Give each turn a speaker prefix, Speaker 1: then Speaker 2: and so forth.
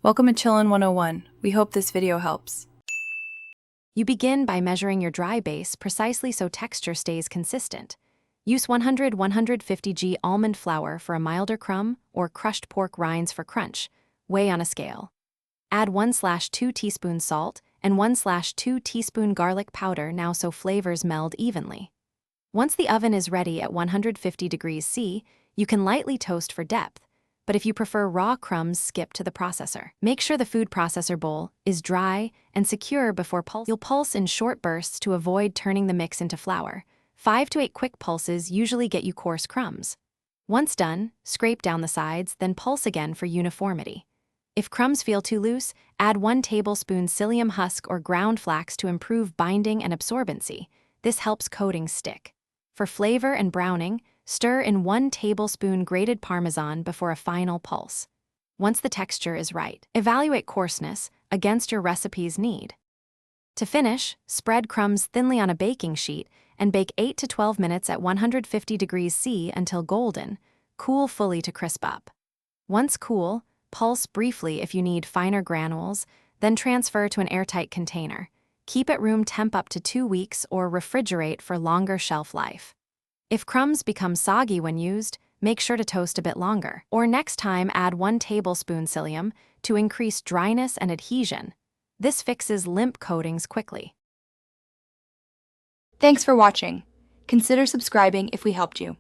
Speaker 1: Welcome to Chillin' 101. We hope this video helps.
Speaker 2: You begin by measuring your dry base precisely so texture stays consistent. Use 100-150 g almond flour for a milder crumb or crushed pork rinds for crunch. Weigh on a scale. Add 1/2 teaspoon salt and 1/2 teaspoon garlic powder now so flavors meld evenly. Once the oven is ready at 150 degrees C, you can lightly toast for depth. But if you prefer raw crumbs, skip to the processor. Make sure the food processor bowl is dry and secure before pulse. You'll pulse in short bursts to avoid turning the mix into flour. 5 to 8 quick pulses usually get you coarse crumbs. Once done, scrape down the sides, then pulse again for uniformity. If crumbs feel too loose, add 1 tablespoon psyllium husk or ground flax to improve binding and absorbency. This helps coatings stick. For flavor and browning, stir in 1 tablespoon grated Parmesan before a final pulse. Once the texture is right, evaluate coarseness against your recipe's need. To finish, spread crumbs thinly on a baking sheet and bake 8 to 12 minutes at 150 degrees C until golden. Cool fully to crisp up. Once cool, pulse briefly if you need finer granules, then transfer to an airtight container. Keep at room temp up to 2 weeks or refrigerate for longer shelf life. If crumbs become soggy when used, make sure to toast a bit longer. Or next time, add 1 tablespoon psyllium to increase dryness and adhesion. This fixes limp coatings quickly.
Speaker 3: Thanks for watching. Consider subscribing if we helped you.